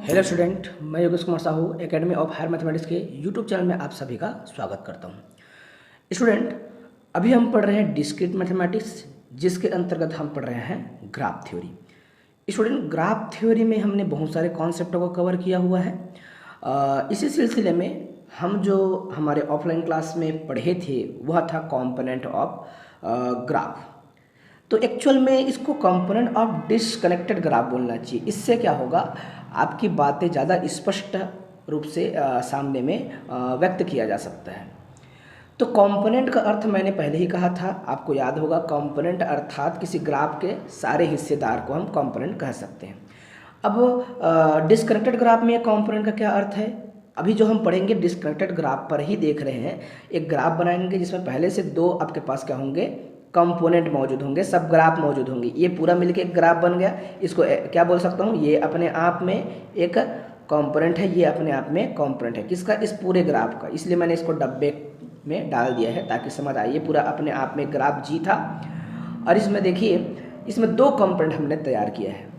Hello student, मैं Yogesh Kumar Sahu academy of higher mathematics के YouTube channel में आप सभी का स्वागत करता हूं। स्टूडेंट, अभी हम पढ़ रहे हैं डिस्क्रीट मैथमेटिक्स, जिसके अंतर्गत हम पढ़ रहे हैं graph theory. Student, graph theory में हमने बहुत सारे कॉन्सेप्टों को कवर किया हुआ है। इसी सिलसिले में हम जो हमारे ऑफलाइन क्लास में पढ़े थे वह था कॉम्पोनेंट ऑफ ग्राफ। तो एक्चुअल में इसको कंपोनेंट ऑफ डिसकनेक्टेड ग्राफ बोलना चाहिए। इससे क्या होगा, आपकी बातें ज़्यादा स्पष्ट रूप से सामने में व्यक्त किया जा सकता है। तो कंपोनेंट का अर्थ मैंने पहले ही कहा था, आपको याद होगा। कंपोनेंट अर्थात किसी ग्राफ के सारे हिस्सेदार को हम कंपोनेंट कह सकते हैं। अब डिसकनेक्टेड ग्राफ में कंपोनेंट का क्या अर्थ है, अभी जो हम पढ़ेंगे डिसकनेक्टेड ग्राफ पर ही देख रहे हैं। एक ग्राफ बनाएंगे जिसमें पहले से दो आपके पास क्या होंगे, कंपोनेंट मौजूद होंगे, सब ग्राफ मौजूद होंगे। ये पूरा मिलके एक ग्राफ बन गया। इसको क्या बोल सकता हूँ, ये अपने आप में एक कंपोनेंट है, ये अपने आप में कंपोनेंट है किसका, इस पूरे ग्राफ का। इसलिए मैंने इसको डब्बे में डाल दिया है ताकि समझ आइए। पूरा अपने आप में ग्राफ जी था और इसमें देखिए, इसमें दो कंपोनेंट हमने तैयार किया है।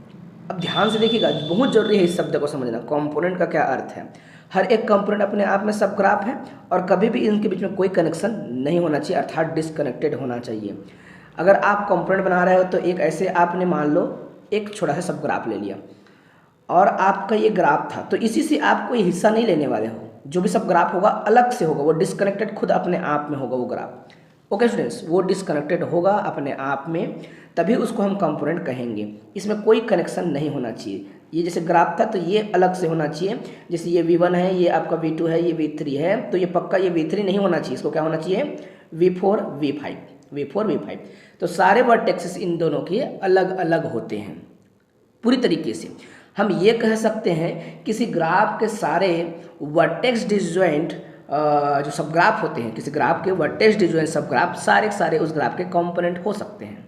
अब ध्यान से देखिएगा, बहुत जरूरी है इस शब्द को समझना। कंपोनेंट का क्या अर्थ है, हर एक कंपोनेंट अपने आप में सब ग्राफ है और कभी भी इनके बीच में कोई कनेक्शन नहीं होना चाहिए, अर्थात डिसकनेक्टेड होना चाहिए। अगर आप कंपोनेंट बना रहे हो तो एक ऐसे आपने मान लो एक छोटा सा सब ग्राफ ले लिया और आपका ये ग्राफ था, तो इसी से आप कोई हिस्सा नहीं लेने वाले हो। जो भी सब ग्राफ होगा अलग से होगा, वो डिसकनेक्टेड खुद अपने आप में होगा वो ग्राफ। ओके स्टूडेंट्स, वो डिसकनेक्टेड होगा अपने आप में, तभी उसको हम कंपोनेंट कहेंगे। इसमें कोई कनेक्शन नहीं होना चाहिए। ये जैसे ग्राफ था तो ये अलग से होना चाहिए। जैसे ये V1 है, ये आपका V2 है, ये V3 है, तो ये पक्का ये V3 नहीं होना चाहिए। इसको क्या होना चाहिए, V4 V5, V4 V5। तो सारे वर्टेक्सेस इन दोनों के अलग अलग होते हैं। पूरी तरीके से हम ये कह सकते हैं किसी ग्राफ के सारे वर्टेक्स डिसजॉइंट जो सब ग्राफ होते हैं, किसी ग्राफ के वर्टेक्स डिसजॉइंट सब ग्राफ सारे सारे उस ग्राफ के कंपोनेंट हो सकते हैं।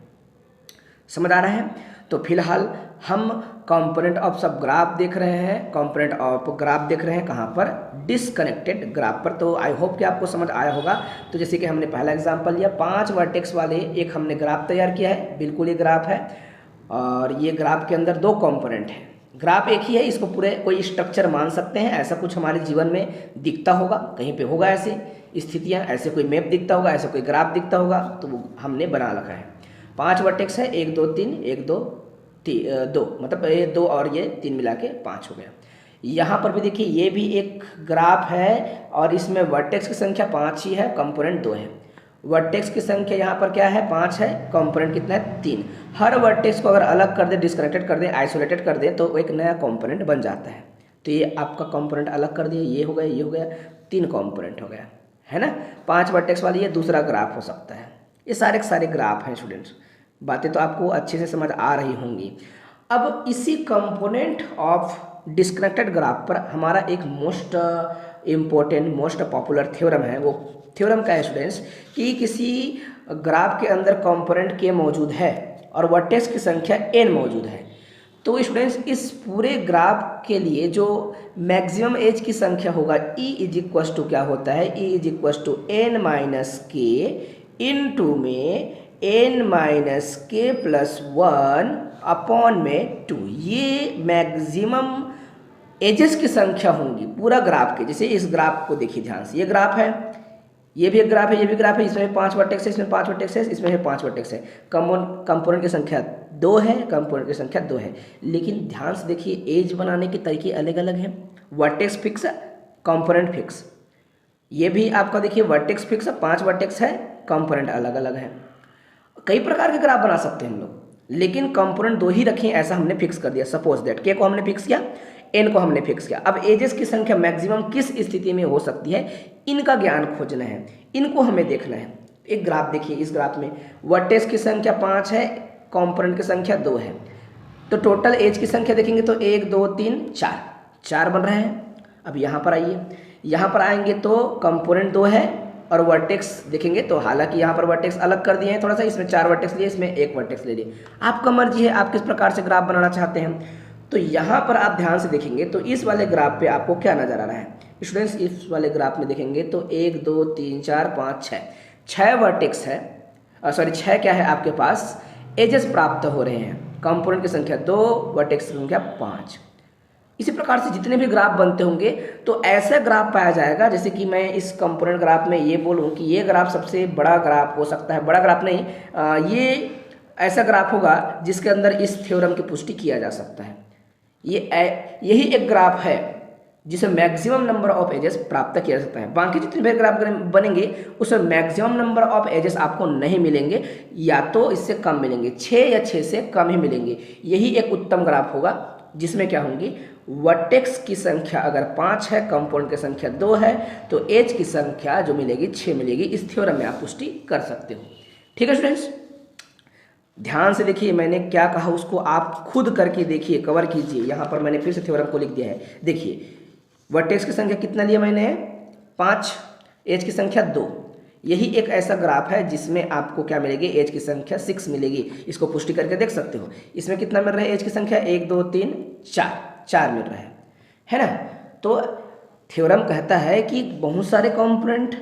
समझ आ रहा है। तो फिलहाल हम कंपोनेंट ऑफ सब ग्राफ देख रहे हैं, कंपोनेंट ऑफ ग्राफ देख रहे हैं कहाँ पर, डिसकनेक्टेड ग्राफ पर। तो आई होप कि आपको समझ आया होगा। तो जैसे कि हमने पहला एग्जांपल लिया, 5 वर्टेक्स वाले एक हमने ग्राफ तैयार किया है, बिल्कुल ये ग्राफ है और ये ग्राफ के अंदर दो कंपोनेंट हैं। ग्राफ एक ही है, इसको पूरे कोई स्ट्रक्चर मान सकते हैं। ऐसा कुछ हमारे जीवन में दिखता होगा, कहीं पे होगा ऐसी स्थितियाँ, ऐसे कोई मैप दिखता होगा, ऐसा कोई ग्राफ दिखता होगा, तो वो हमने बना रखा है। 5 वर्टेक्स है, 1 2 3, 1 2 2, मतलब ये 2 और ये 3 मिला के 5 हो गया। यहाँ पर भी देखिए, ये भी एक ग्राफ है और इसमें वर्टेक्स की संख्या 5 ही है, कंपोनेंट 2 है। वर्टेक्स की संख्या यहाँ पर क्या है, 5 है, कंपोनेंट कितना है, 3। हर वर्टेक्स को अगर अलग कर दे, डिस्कनेक्टेड कर दे, आइसोलेटेड कर दे, तो एक नया कंपोनेंट बन जाता है। तो ये आपका कंपोनेंट अलग कर दिया, ये हो गया, ये हो गया, 3 कंपोनेंट हो गया, है ना। 5 वर्टेक्स वाली ये दूसरा ग्राफ हो सकता है। ये सारे के सारे ग्राफ हैं स्टूडेंट्स। बातें तो आपको अच्छे से समझ आ रही होंगी। अब इसी कंपोनेंट ऑफ डिस्कनेक्टेड ग्राफ पर हमारा एक most important, most popular theorem है। वो थ्योरम क्या है स्टूडेंट्स, कि किसी ग्राफ के अंदर कंपोनेंट के मौजूद है और वर्टेक्स की संख्या n मौजूद है। तो स्टूडेंट्स, इस पूरे ग्राफ के लिए जो मैक्सिमम एज की संख्या होगा, E इज इक्वस टू क्या होता है, E is equals to n minus k into में n minus k plus 1 upon में 2। ये मैक्सिमम एजेस की संख्या होंगी पूरा ग्राफ के। जैसे इस ग्राफ को देखिए ध्यान से, ये ग्राफ है, ये भी एक ग्राफ है, ये भी ग्राफ है, इसमें 5 वर्टेक्स है, इसमें 5 वर्टेक्स है, इसमें है 5 वर्टेक्स है। कंपोनेंट की संख्या 2 है, कंपोनेंट की संख्या 2 है। लेकिन ध्यान से देखिए, एज बनाने के तरीके अलग अलग हैं। वर्टेक्स फिक्स है, कंपोनेंट फिक्स। ये भी आपका देखिए वर्टेक्स फिक्स है, 5 वर्टेक्स है, कंपोनेंट अलग अलग है। कई प्रकार के ग्राफ बना सकते हैं हम लोग, लेकिन कंपोनेंट 2 ही रखें ऐसा हमने फिक्स कर दिया। सपोज दैट के को हमने फिक्स किया, n को हमने फिक्स किया। अब एजेस की संख्या मैक्सिमम किस स्थिति में हो सकती है, इनका ज्ञान खोजना है, इनको हमें देखना है। एक ग्राफ देखिए, इस ग्राफ में वर्टेक्स की संख्या 5 है, कंपोनेंट की संख्या 2 है। तो टोटल एज की संख्या देखेंगे तो 1 2 3 4 बन रहे हैं। अब यहाँ पर आइए, यहाँ पर आएंगे तो कंपोनेंट 2 है और वर्टेक्स देखेंगे तो हालांकि यहाँ पर वर्टेक्स अलग कर दिए हैं थोड़ा सा, इसमें 4 वर्टेक्स लिए, इसमें 1 वर्टेक्स ले लिए। आपका मर्जी है आप किस प्रकार से ग्राफ बनाना चाहते हैं। तो यहाँ पर आप ध्यान से देखेंगे तो इस वाले ग्राफ पे आपको क्या नजर आ रहा है स्टूडेंट्स, इस वाले ग्राफ में देखेंगे तो 1 2 3 4 5 6 वर्टेक्स है, सॉरी 6 क्या है आपके पास एजेस प्राप्त हो रहे हैं। कंपोनेंट की संख्या 2, वर्टेक्स की संख्या 5। इसी प्रकार से जितने भी ग्राफ बनते होंगे तो ऐसा ग्राफ पाया जाएगा, जैसे कि मैं इस कंपोनेंट ग्राफ में ये बोलूँ कि ये ग्राफ सबसे बड़ा ग्राफ हो सकता है, बड़ा ग्राफ नहीं, ये ऐसा ग्राफ होगा जिसके अंदर इस थ्योरम की पुष्टि किया जा सकता है। यही एक ग्राफ है जिसे मैक्सिमम नंबर ऑफ एजेस प्राप्त किया जा सकता है। बाकी जितने भी ग्राफ बनेंगे उसमें मैक्सिमम नंबर ऑफ एजेस आपको नहीं मिलेंगे, या तो इससे कम मिलेंगे, 6 या 6 से कम ही मिलेंगे। यही एक उत्तम ग्राफ होगा जिसमें क्या होंगी, वर्टेक्स की संख्या अगर 5 है, कंपाउंड की संख्या 2 है, तो एज की संख्या जो मिलेगी 6 मिलेगी। इस थ्योरम में आप पुष्टि कर सकते हो। ठीक है स्टूडेंट्स, ध्यान से देखिए मैंने क्या कहा उसको आप खुद करके देखिए, कवर कीजिए। यहाँ पर मैंने फिर से थ्योरम को लिख दिया है। देखिए वर्टेक्स की संख्या कितना लिया मैंने, 5, एज की संख्या 2। यही एक ऐसा ग्राफ है जिसमें आपको क्या मिलेगी, एज की संख्या 6 मिलेगी। इसको पुष्टि करके देख सकते हो। इसमें कितना मिल रहा है, एज की संख्या 1 2 3 4 मिल रहा है ना। तो थ्योरम कहता है कि बहुत सारे कंपोनेंट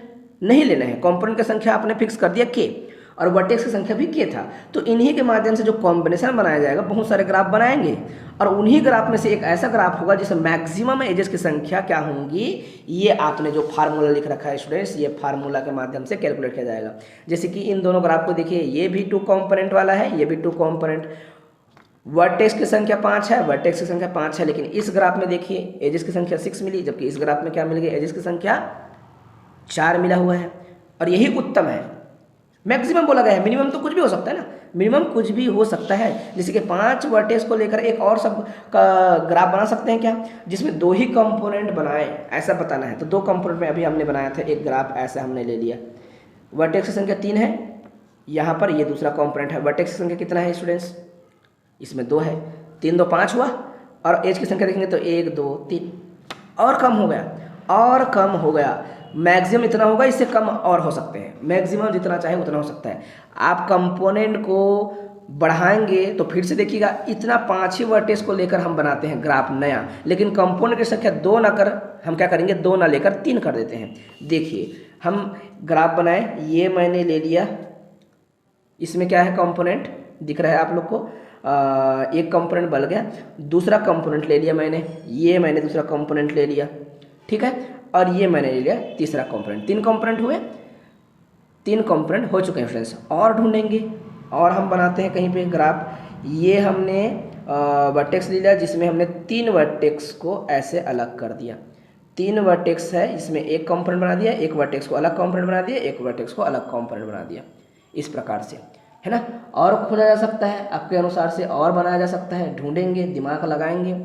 नहीं लेना है, कंपोनेंट की संख्या आपने फिक्स कर दिया k, और वर्टेक्स की संख्या भी k था। तो इन्हीं के माध्यम से जो कॉम्बिनेशन बनाया जाएगा, बहुत सारे ग्राफ बनाएंगे, और उन्हीं ग्राफ में से एक ऐसा ग्राफ होगा जिसमें मैक्सिमम एजेस की संख्या क्या होंगी, ये आपने जो फार्मूला लिख रखा है स्टूडेंट्स, ये फार्मूला के माध्यम से कैलकुलेट किया जाएगा। जैसे कि इन दोनों ग्राफ को देखिए, ये भी 2 कंपोनेंट वाला है, ये भी 2 कंपोनेंट। वर्टेक्स की संख्या 5 है, वर्टेक्स की संख्या 5 है, लेकिन इस ग्राफ में देखिए एजेस की संख्या 6 मिली, जबकि इस ग्राफ में क्या मिल गई, एजेस की संख्या 4 मिला हुआ है। और यही उत्तम है। मैक्सिमम बोला गया है, मिनिमम तो कुछ भी हो सकता है ना, मिनिमम कुछ भी हो सकता है। जैसे कि 5 वर्टेक्स को लेकर एक और सब का ग्राफ बना सकते हैं क्या, जिसमें 2 ही कंपोनेंट बनाए, ऐसा बताना है। तो 2 कंपोनेंट में अभी हमने बनाया था एक ग्राफ, ऐसा हमने ले लिया। वर्टेक्स की संख्या 3 है, यहाँ पर ये दूसरा कंपोनेंट है। वर्टेक्स की संख्या कितना है स्टूडेंट्स, इसमें 2 है, 3 2 5 हुआ, और एज की संख्या देखेंगे तो 1 2 3, और कम हो गया, और कम हो गया। मैक्सिमम इतना होगा, इससे कम और हो सकते हैं, मैक्सिमम जितना चाहे उतना हो सकता है। आप कंपोनेंट को बढ़ाएंगे तो फिर से देखिएगा, इतना 5 ही वर्टेक्स को लेकर हम बनाते हैं ग्राफ नया, लेकिन कंपोनेंट की संख्या 2 ना कर हम क्या करेंगे, 2 ना लेकर 3 कर देते हैं। देखिए हम ग्राफ बनाए, ये मैंने ले लिया, इसमें क्या है, कंपोनेंट दिख रहा है आप लोग को, एक कंपोनेंट बल गया, दूसरा कंपोनेंट ले लिया मैंने, ये मैंने दूसरा कंपोनेंट ले लिया, ठीक है, और ये मैंने ले लिया तीसरा कंपोनेंट। 3 कंपोनेंट हुए, 3 कंपोनेंट हो चुके हैं फ्रेंड्स। और ढूंढेंगे, और हम बनाते हैं कहीं पे ग्राफ। ये हमने वर्टेक्स ले लिया जिसमें हमने 3 वर्टेक्स को ऐसे अलग कर दिया। 3 वर्टेक्स है, इसमें एक कंपोनेंट बना दिया, एक वर्टेक्स को अलग कंपोनेंट बना दिया, एक वर्टेक्स को अलग कंपोनेंट बना दिया, इस प्रकार से, है ना। और खोजा जा सकता है आपके अनुसार से, और बनाया जा सकता है, ढूंढेंगे, दिमाग लगाएंगे,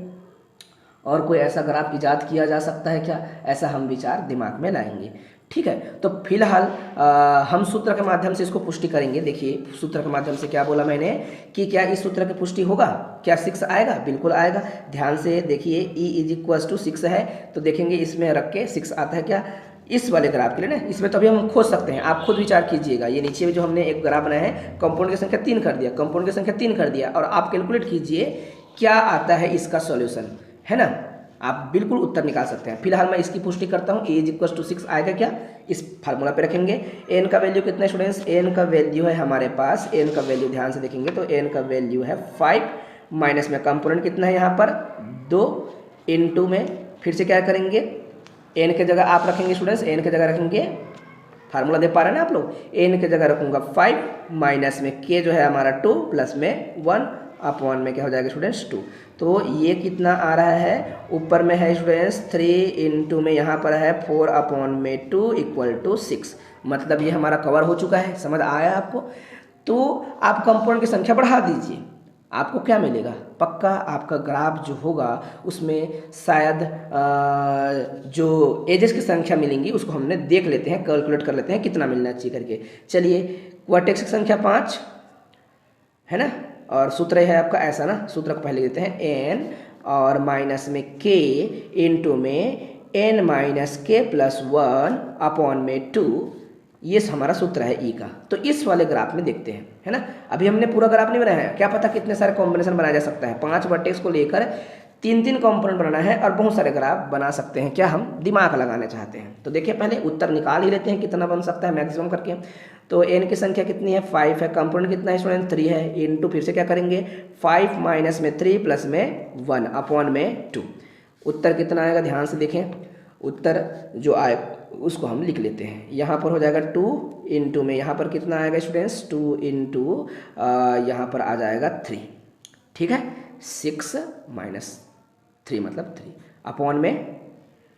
और कोई ऐसा ग्राफ इजाद किया जा सकता है क्या, ऐसा हम विचार दिमाग में लाएंगे। ठीक है, तो फिलहाल हम सूत्र के माध्यम से इसको पुष्टि करेंगे। देखिए सूत्र के माध्यम से क्या बोला मैंने कि क्या इस सूत्र की पुष्टि होगा, क्या 6 आएगा, बिल्कुल आएगा। ध्यान से देखिए, E = 6 है, तो देखेंगे इसमें रख के 6 आता है क्या, इस वाले ग्राफ के लिए ना। इसमें तो अभी हम खोज सकते हैं, आप खुद विचार कीजिएगा। ये नीचे जो हमने एक ग्राफ बनाया है, कंपाउंड की संख्या 3 कर दिया, कंपाउंड की संख्या 3 कर दिया, और आप कैलकुलेट कीजिए क्या आता है इसका सॉल्यूशन, है ना। आप बिल्कुल उत्तर निकाल सकते हैं। फिलहाल मैं इसकी पुष्टि करता हूँ, A = 6 आएगा क्या, इस फार्मूला पे रखेंगे। n का वैल्यू कितना है स्टूडेंट्स, n का वैल्यू है हमारे पास, n का वैल्यू ध्यान से देखेंगे तो n का वैल्यू है 5, माइनस में कंपोनेंट कितना है यहाँ पर 2, इनटू में फिर से क्या करेंगे, n के जगह आप रखेंगे स्टूडेंट्स, n के जगह रखेंगे, फार्मूला दे पा रहे हैं ना आप लोग, n के जगह रखूंगा 5, माइनस में k जो है हमारा 2, प्लस में 1 अपॉन में क्या हो जाएगा स्टूडेंट्स 2। तो ये कितना आ रहा है, ऊपर में है स्टूडेंट्स 3, इनटू में यहाँ पर है 4 अपॉन में 2 = 6। मतलब ये हमारा कवर हो चुका है, समझ आया आपको। तो आप कंपाउंड की संख्या बढ़ा दीजिए, आपको क्या मिलेगा, पक्का आपका ग्राफ जो होगा उसमें शायद जो एजेस की संख्या मिलेंगी उसको हमने देख लेते हैं, कैलकुलेट कर लेते हैं कितना मिलना चाहिए करके। चलिए वर्टेक्स की संख्या 5 है ना, और सूत्र है आपका ऐसा ना, सूत्र को पहले देते हैं n और माइनस में k इनटू में n - k + 1 अपॉन में 2, ये हमारा सूत्र है ई का। तो इस वाले ग्राफ में देखते हैं, है ना। अभी हमने पूरा ग्राफ नहीं बनाया है, क्या पता कितने सारे कॉम्बिनेशन बनाया जा सकता है। 5 वर्टेक्स को लेकर 3 कंपोनेंट बनाना है और बहुत सारे ग्राफ बना सकते हैं, क्या हम दिमाग लगाना चाहते हैं। तो देखिए पहले उत्तर निकाल ही लेते हैं कितना बन सकता है मैक्सिमम करके। तो n की संख्या कितनी है, 5 है, कंपोनेंट कितना है स्टूडेंट 3 है, इनटू फिर से क्या करेंगे 5 माइनस में 3 प्लस में 1 अपॉन में 2। उत्तर कितना आएगा ध्यान से देखें, उत्तर जो आए उसको हम लिख लेते हैं। यहाँ पर हो जाएगा 2 इंटू में यहाँ पर कितना आएगा स्टूडेंट्स, 2 इंटू यहाँ पर आ जाएगा 3, ठीक है। 6 माइनस 3 मतलब 3 अपॉन में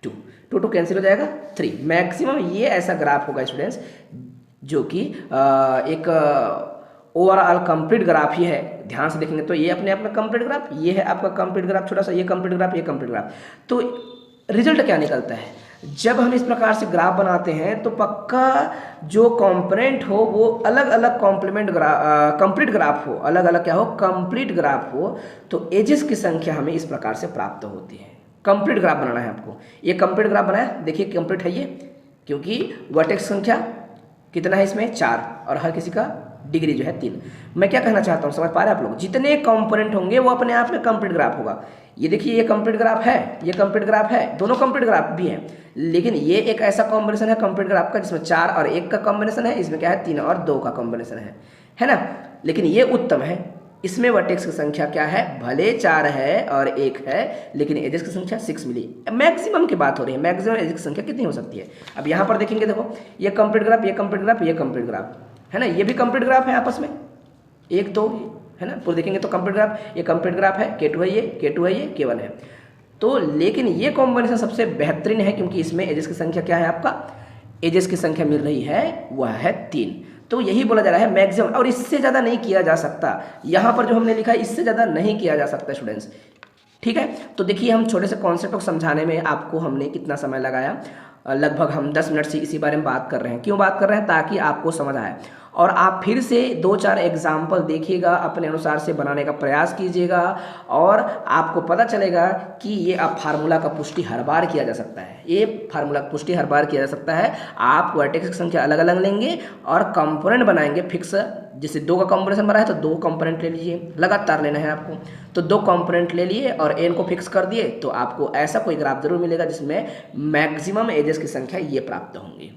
2 2 कैंसिल हो जाएगा 3। मैक्सिमम ये ऐसा ग्राफ होगा स्टूडेंट्स जो कि एक ओवरऑल कंप्लीट ग्राफ ही है। ध्यान से देखेंगे तो ये अपने आप में कंप्लीट ग्राफ, ये है आपका कंप्लीट ग्राफ, छोटा सा ये कंप्लीट ग्राफ, ये कंप्लीट ग्राफ। तो रिजल्ट क्या निकलता है, जब हम इस प्रकार से ग्राफ बनाते हैं तो पक्का जो कंपोनेंट हो वो अलग अलग कंप्लीट ग्राफ हो, अलग अलग क्या हो, कंप्लीट ग्राफ हो। तो एजेस की संख्या हमें इस प्रकार से प्राप्त होती है। कंप्लीट ग्राफ बनाना है आपको, ये कंप्लीट ग्राफ बनाया, देखिए कंप्लीट है ये, क्योंकि वर्टेक्स संख्या कितना है इसमें 4 और हर किसी का डिग्री जो है 3। मैं क्या कहना चाहता हूँ, समझ पा रहे हैं आप लोग, जितने कंपोनेंट होंगे वो अपने आप में कंप्लीट ग्राफ होगा। ये देखिए ये कंप्लीट ग्राफ है, ये कंप्लीट ग्राफ है, दोनों कंप्लीट ग्राफ भी हैं, लेकिन ये एक ऐसा कॉम्बिनेशन है कंप्लीट ग्राफ का जिसमें 4 और 1 का कॉम्बिनेशन है, इसमें क्या है 3 और 2 का कॉम्बिनेशन है ना। लेकिन ये उत्तम है, इसमें वर्टेक्स की संख्या क्या है, भले 4 है और 1 है, लेकिन एजेस की संख्या 6 मिली। मैक्सिमम की बात हो रही है, मैक्सिमम एजेस की संख्या कितनी हो सकती है। अब यहाँ पर देखेंगे, देखो ये कंप्लीट ग्राफ, ये कंप्लीट ग्राफ, ये कंप्लीट ग्राफ है ना, ये भी कंप्लीट ग्राफ है आपस में, 1 2 है ना, पूरे देखेंगे तो कंप्लीट ग्राफ, ये कंप्लीट ग्राफ है, K2 है, ये K2 है, ये K1 है। तो लेकिन ये कॉम्बिनेशन सबसे बेहतरीन है क्योंकि इसमें एजेस की संख्या क्या है, आपका एजेस की संख्या मिल रही है वह है 3। तो यही बोला जा रहा है मैक्सिमम, और इससे ज़्यादा नहीं किया जा सकता। यहाँ पर जो हमने लिखा है इससे ज़्यादा नहीं किया जा सकता स्टूडेंट्स, ठीक है। तो देखिए हम छोटे से कॉन्सेप्ट को समझाने में आपको हमने कितना समय लगाया, लगभग हम 10 मिनट से इसी बारे में बात कर रहे हैं। क्यों बात कर रहे हैं, ताकि आपको समझ आए और आप फिर से 2-4 एग्जाम्पल देखिएगा, अपने अनुसार से बनाने का प्रयास कीजिएगा और आपको पता चलेगा कि ये आप फार्मूला का पुष्टि हर बार किया जा सकता है, ये फार्मूला का पुष्टि हर बार किया जा सकता है। आप वर्टेक्स की संख्या अलग अलग लेंगे और कंपोनेंट बनाएंगे फिक्स, जैसे 2 का कंपोनेंट बना है तो 2 कंपोनेंट ले लीजिए, लगातार लेना है आपको, तो 2 कंपोनेंट ले लिए और एन को फिक्स कर दिए, तो आपको ऐसा कोई ग्राफ जरूर मिलेगा जिसमें मैक्सिमम एजेस की संख्या ये प्राप्त होंगी,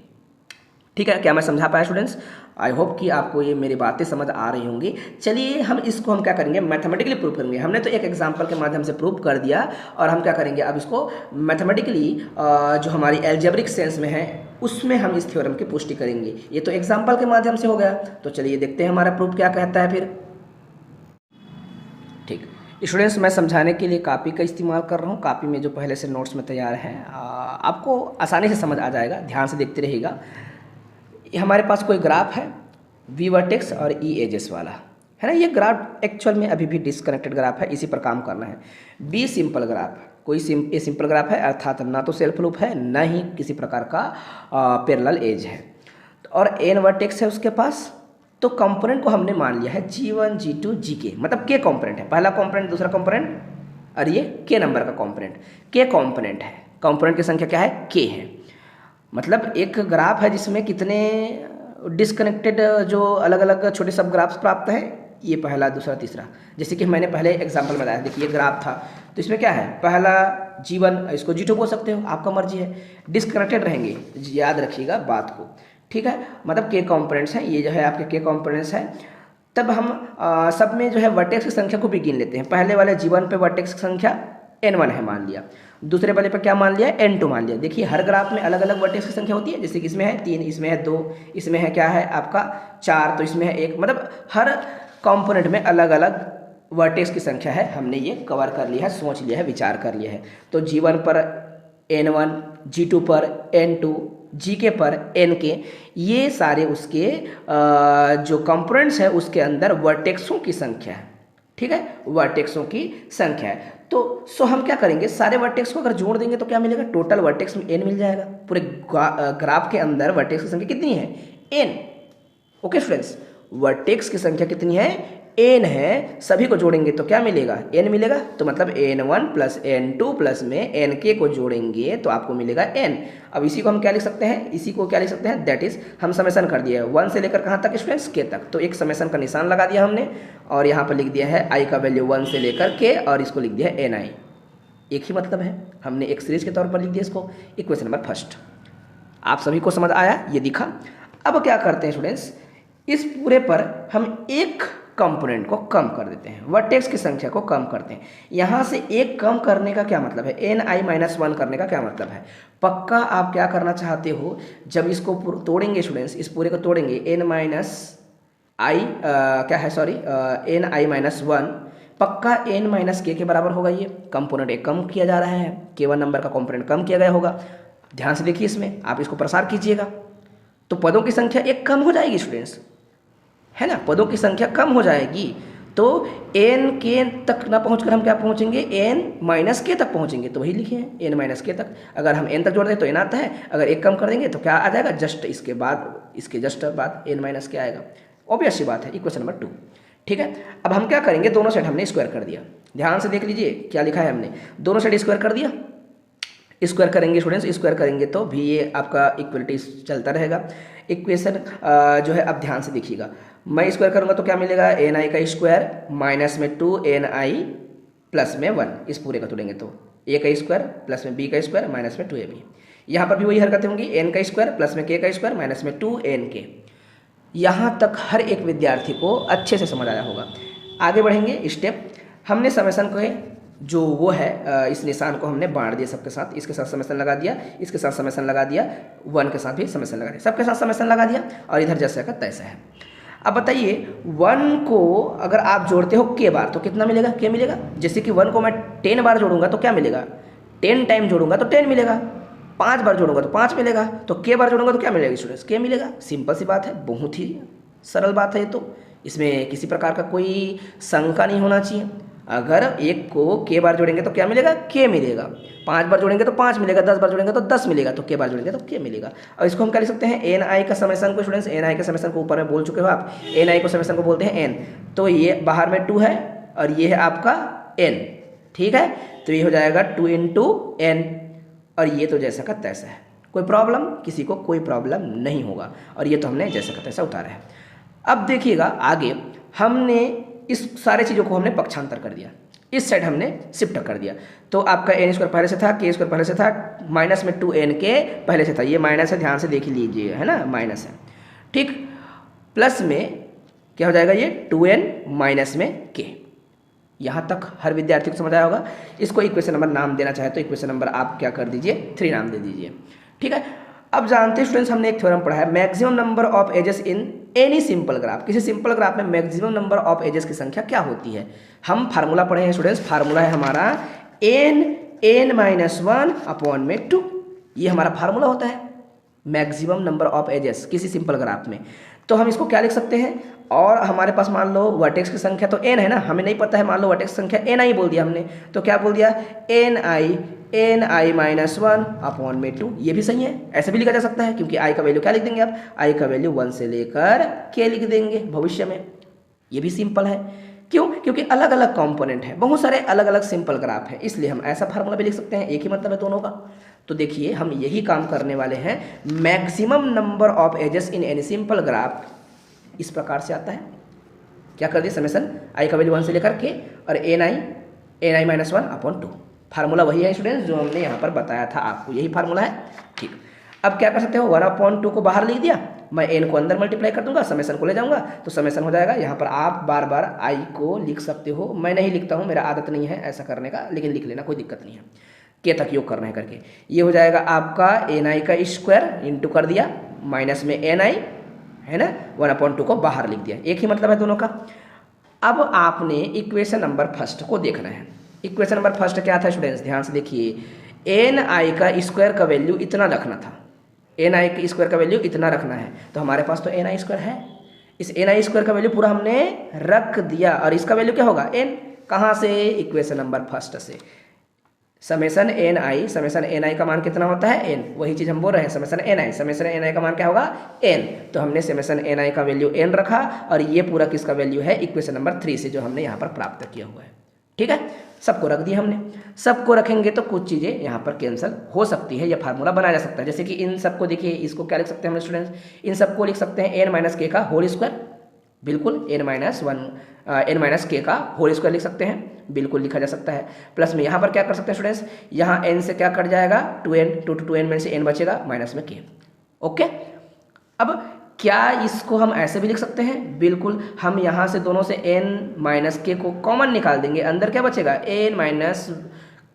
ठीक है। क्या मैं समझा पाया स्टूडेंट्स? आई होप कि आपको ये मेरी बातें समझ आ रही होंगी। चलिए हम इसको क्या करेंगे, मैथमेटिकली प्रूव करेंगे। हमने तो एक एग्जांपल के माध्यम से प्रूव कर दिया और हम क्या करेंगे, अब इसको मैथमेटिकली जो हमारी एल्जेब्रिक सेंस में है उसमें हम इस थ्योरम की पुष्टि करेंगे। ये तो एग्जाम्पल के माध्यम से हो गया, तो चलिए देखते हैं हमारा प्रूफ क्या कहता है फिर। ठीक स्टूडेंट्स, मैं समझाने के लिए कापी का इस्तेमाल कर रहा हूँ। कापी में जो पहले से नोट्स में तैयार हैं, आपको आसानी से समझ आ जाएगा, ध्यान से देखते रहिएगा। हमारे पास कोई ग्राफ है वी वर्टेक्स और ई एजेस वाला, है ना। ये ग्राफ एक्चुअल में अभी भी डिसकनेक्टेड ग्राफ है, इसी पर काम करना है। बी सिंपल ग्राफ, कोई सिंपल ग्राफ है, अर्थात ना तो सेल्फ लूप है ना ही किसी प्रकार का पैरेलल एज है, और एन वर्टेक्स है उसके पास। तो कंपोनेंट को हमने मान लिया है G1 G2 Gk, मतलब के कंपोनेंट है, पहला कंपोनेंट दूसरा कंपोनेंट और ये के नंबर का कंपोनेंट, के कंपोनेंट है। कंपोनेंट की संख्या क्या है, के है। मतलब एक ग्राफ है जिसमें कितने डिस्कनेक्टेड जो अलग अलग छोटे सब ग्राफ्स प्राप्त हैं, ये पहला दूसरा तीसरा। जैसे कि मैंने पहले एग्जांपल बताया, देखिए ये ग्राफ था तो इसमें क्या है, पहला G1, इसको G2 बोल सकते हो, आपका मर्जी है। डिस्कनेक्टेड रहेंगे, याद रखिएगा बात को, ठीक है। मतलब के कंपोनेंट्स हैं, ये जो है आपके के कंपोनेंट्स हैं। तब हम सब में जो है वर्टेक्स की संख्या को भी गिन लेते हैं। पहले वाले G1 पे वर्टेक्स की संख्या N1 है मान लिया, दूसरे वाले पर क्या मान लिया, N2 मान लिया। देखिए हर ग्राफ में अलग अलग वर्टेक्स की संख्या होती है, जैसे कि इसमें है 3, इसमें है 2, इसमें है क्या है आपका 4, तो इसमें है 1। मतलब हर कंपोनेंट में अलग अलग वर्टेक्स की संख्या है। हमने ये कवर कर लिया है, सोच लिया है, विचार कर लिया है। तो G1 पर N1, G2 पर N2, Gk पर Nk, ये सारे उसके जो कंपोनेंट्स है उसके अंदर वर्टेक्सों की संख्या है, ठीक है, वर्टेक्सों की संख्या है। तो हम क्या करेंगे, सारे वर्टेक्स को अगर जोड़ देंगे तो क्या मिलेगा, टोटल वर्टेक्स में n मिल जाएगा। पूरे ग्राफ के अंदर वर्टेक्स की संख्या कितनी है, n। ओके स्टूडेंट्स, वर्टेक्स की संख्या कितनी है, n है। सभी को जोड़ेंगे तो क्या मिलेगा, n मिलेगा। तो मतलब n1 प्लस n2 प्लस में nk को जोड़ेंगे तो आपको मिलेगा n। अब इसी को हम क्या लिख सकते हैं, इसी को क्या लिख सकते हैं, दैट इज हम समेशन कर दिया है 1 से लेकर कहाँ तक स्टूडेंट्स, k तक। तो एक समेशन का निशान लगा दिया हमने और यहाँ पर लिख दिया है i का वैल्यू 1 से लेकर k और इसको लिख दिया है ni। एक ही मतलब है, हमने एक सीरीज के तौर पर लिख दिया इसको। इक्वेशन नंबर फर्स्ट आप सभी को समझ आया, ये दिखा। अब क्या करते हैं स्टूडेंट्स, इस पूरे पर हम एक कंपोनेंट को कम कर देते हैं, वर्टेक्स की संख्या को कम करते हैं। यहाँ से एक कम करने का क्या मतलब है, ni-1 करने का क्या मतलब है? पक्का आप क्या करना चाहते हो, जब इसको तोड़ेंगे स्टूडेंट्स, इस पूरे को तोड़ेंगे ni-1 पक्का n-k के बराबर होगा। ये कंपोनेंट एक कम किया जा रहा है, k1 नंबर का कंपोनेंट कम किया गया होगा। ध्यान से देखिए, इसमें आप इसको प्रसार कीजिएगा तो पदों की संख्या एक कम हो जाएगी स्टूडेंट्स, है ना, पदों की संख्या कम हो जाएगी। तो n k तक ना पहुंचकर हम क्या पहुंचेंगे, n-k तक पहुंचेंगे। तो वही लिखे हैं n-k तक। अगर हम n तक जोड़ दें तो n आता है, अगर एक कम कर देंगे तो क्या आ जाएगा, जस्ट इसके बाद, इसके जस्ट बाद n-k आएगा। ऑब्वियस सी बात है, इक्वेशन नंबर 2। ठीक है, अब हम क्या करेंगे, दोनों साइड हमने स्क्वायर कर दिया। ध्यान से देख लीजिए क्या लिखा है हमने, दोनों साइड स्क्वायर कर दिया। स्क्वायर करेंगे स्टूडेंट्स, स्क्वायर करेंगे तो भी ये आपका इक्वलिटी चलता रहेगा। इक्वेशन जो है, अब ध्यान से देखिएगा, मैं स्क्वायर करूंगा तो क्या मिलेगा, ni का स्क्वायर माइनस में 2ni प्लस में 1, इस पूरे का तोड़ेंगे तो a का स्क्वायर प्लस में b का स्क्वायर माइनस में 2ab। यहाँ पर भी वही हरकतें होंगी, n का स्क्वायर प्लस में k का स्क्वायर माइनस में 2nk। यहाँ तक हर एक विद्यार्थी को अच्छे से समझ आया होगा। आगे बढ़ेंगे स्टेप, हमने समेसन को जो वो है, इस निशान को हमने बांट दिया सबके साथ, इसके साथ समेसन लगा दिया, इसके साथ समेसन लगा दिया, 1 के साथ भी समेसन लगा दिया, सबके साथ समेसन लगा दिया, और इधर जैसा का तैसा है। अब बताइए 1 को अगर आप जोड़ते हो k बार तो कितना मिलेगा, k मिलेगा। जैसे कि 1 को मैं 10 बार जोड़ूंगा तो क्या मिलेगा, 10 टाइम जोड़ूंगा तो 10 मिलेगा, 5 बार जोड़ूंगा तो 5 मिलेगा, तो k बार जोड़ूंगा तो क्या मिलेगा स्टूडेंट्स, k मिलेगा। सिंपल सी बात है, बहुत ही सरल बात है ये तो, इसमें किसी प्रकार का कोई शंका नहीं होना चाहिए। अगर एक को k बार जोड़ेंगे तो क्या मिलेगा, k मिलेगा, 5 बार जोड़ेंगे तो 5 मिलेगा, 10 बार जोड़ेंगे तो 10 मिलेगा, तो k बार जोड़ेंगे तो k मिलेगा। और इसको हम क्या लिख सकते हैं, ni का समेसन को स्टूडेंट्स, ni का समेसन को ऊपर में बोल चुके हो आप, ni को समेसन को बोलते हैं n। तो ये बाहर में 2 है और ये है आपका n, ठीक है, तो ये हो जाएगा 2 × n, और ये तो जैसा का तैसा है। कोई प्रॉब्लम, किसी को कोई प्रॉब्लम नहीं होगा, और ये तो हमने जैसा का तैसा उतारा है। अब देखिएगा आगे, हमने इस सारे चीज़ों को हमने पक्षांतर कर दिया, इस साइड हमने शिफ्ट कर दिया। तो आपका n² पहले से था, k² पहले से था, माइनस में 2nk पहले से था, ये माइनस है, ध्यान से देख लीजिए, है ना, माइनस है, ठीक। प्लस में क्या हो जाएगा, ये 2n माइनस में k। यहाँ तक हर विद्यार्थी को समझ आया होगा। इसको इक्वेशन नंबर नाम देना चाहे तो इक्वेशन नंबर आप क्या कर दीजिए, 3 नाम दे दीजिए, ठीक है। अब जानते हैं स्टूडेंट्स, हमने एक थ्योरम पढ़ा है, maximum number of edges in any simple graph. किसी सिंपल ग्राफ में मैक्सिमम नंबर ऑफ एजेस की संख्या क्या होती है। हम फार्मूला पढ़े हैं स्टूडेंट्स, फार्मूला है हमारा n-1/2। ये हमारा फार्मूला होता है मैक्सिमम नंबर ऑफ एजेस किसी सिंपल ग्राफ में। तो हम इसको क्या लिख सकते हैं, और हमारे पास मान लो वर्टेक्स की संख्या तो n है ना, हमें नहीं पता है, मान लो वर्टेक्स संख्या ni बोल दिया हमने, तो क्या बोल दिया, ni-1/2। ये भी सही है, ऐसे भी लिखा जा सकता है, क्योंकि i का वैल्यू क्या लिख देंगे आप, i का वैल्यू 1 से लेकर k लिख देंगे भविष्य में। ये भी सिंपल है, क्यों, क्योंकि अलग अलग कंपोनेंट है, बहुत सारे अलग अलग सिंपल ग्राफ है, इसलिए हम ऐसा फार्मूला भी लिख सकते हैं, एक ही मतलब है दोनों का। तो देखिए हम यही काम करने वाले हैं, maximum number of edges in any simple graph इस प्रकार से आता है। क्या कर दिए, समेसन i का वैल्यू 1 से लेकर k और ni-1/2। फार्मूला वही है स्टूडेंट्स जो हमने यहाँ पर बताया था आपको, यही फार्मूला है, ठीक। अब क्या कर सकते हो, 1/2 को बाहर लिख दिया, मैं n को अंदर मल्टीप्लाई कर दूंगा, समेसन को ले जाऊंगा तो समेसन हो जाएगा। यहाँ पर आप बार बार i को लिख सकते हो, मैं नहीं लिखता हूँ, मेरा आदत नहीं है ऐसा करने का, लेकिन लिख लेना, कोई दिक्कत नहीं है, k तक योग करना है करके। ये हो जाएगा आपका ni का स्क्वायर इंटू कर दिया माइनस में ni, है ना, 1/2 को बाहर लिख दिया, एक ही मतलब है दोनों का। अब आपने इक्वेशन नंबर फर्स्ट को देखना है। इक्वेशन नंबर फर्स्ट क्या था स्टूडेंट्स, ध्यान से देखिए, ni का स्क्वायर का वैल्यू इतना रखना था, ni के स्क्वायर का वैल्यू इतना रखना है, तो हमारे पास तो ni स्क्वायर है, इस ni स्क्वायर का वैल्यू पूरा हमने रख दिया, और इसका वैल्यू क्या होगा, n। कहाँ से, इक्वेशन नंबर फर्स्ट से, समेसन ni का मान कितना होता है, n। वही चीज़ हम बोल रहे हैं, समेसन ni का मान क्या होगा, n। तो हमने समेसन ni का वैल्यू n रखा, और ये पूरा किसका वैल्यू है, इक्वेशन नंबर 3 से जो हमने यहाँ पर प्राप्त किया हुआ है, ठीक है। सबको रख दिया हमने, सबको रखेंगे तो कुछ चीज़ें यहाँ पर कैंसिल हो सकती है, या फार्मूला बनाया जा सकता है। जैसे कि इन सबको देखिए, इसको क्या लिख सकते हैं हम स्टूडेंट्स, इन सबको लिख सकते हैं n-k का होल स्क्वायर, बिल्कुल n-k का होल स्क्वायर लिख सकते हैं, बिल्कुल लिखा जा सकता है। प्लस में यहाँ पर क्या कर सकते हैं स्टूडेंट्स, यहाँ n से क्या कट जाएगा, 2n में से n बचेगा माइनस में k, ओके। अब क्या इसको हम ऐसे भी लिख सकते हैं? बिल्कुल, हम यहाँ से दोनों से n माइनस के को कॉमन निकाल देंगे, अंदर क्या बचेगा? n माइनस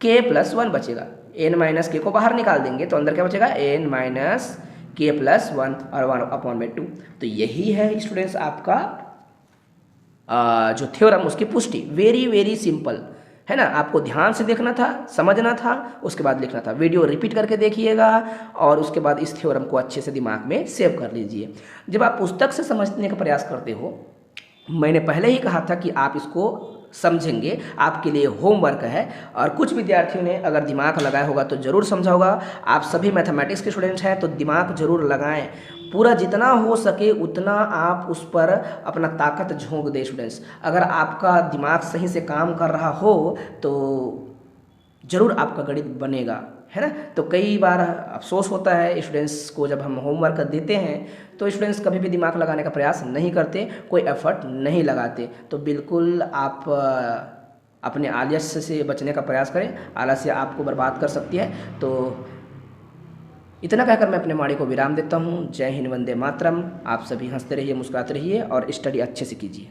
के प्लस 1 बचेगा। n माइनस के को बाहर निकाल देंगे तो अंदर क्या बचेगा? n माइनस के प्लस 1 और 1/2। तो यही है स्टूडेंट्स आपका जो थ्योरम उसकी पुष्टि। वेरी वेरी सिंपल है ना, आपको ध्यान से देखना था, समझना था, उसके बाद लिखना था। वीडियो रिपीट करके देखिएगा और उसके बाद इस थ्योरम को अच्छे से दिमाग में सेव कर लीजिए। जब आप पुस्तक से समझने का प्रयास करते हो, मैंने पहले ही कहा था कि आप इसको समझेंगे, आपके लिए होमवर्क है। और कुछ विद्यार्थियों ने अगर दिमाग लगाया होगा तो ज़रूर समझा होगा। आप सभी मैथमेटिक्स के स्टूडेंट हैं तो दिमाग ज़रूर लगाएं, पूरा जितना हो सके उतना आप उस पर अपना ताकत झोंक दें स्टूडेंट्स। अगर आपका दिमाग सही से काम कर रहा हो तो ज़रूर आपका गणित बनेगा, है ना। तो कई बार अफसोस होता है स्टूडेंट्स को, जब हम होमवर्क देते हैं तो स्टूडेंट्स कभी भी दिमाग लगाने का प्रयास नहीं करते, कोई एफर्ट नहीं लगाते। तो बिल्कुल आप अपने आलस्य से बचने का प्रयास करें, आलस्य आपको बर्बाद कर सकती है। तो इतना कहकर मैं अपने वाणी को विराम देता हूँ। जय हिंद, वंदे मातरम। आप सभी हंसते रहिए, मुस्कुराते रहिए और स्टडी अच्छे से कीजिए।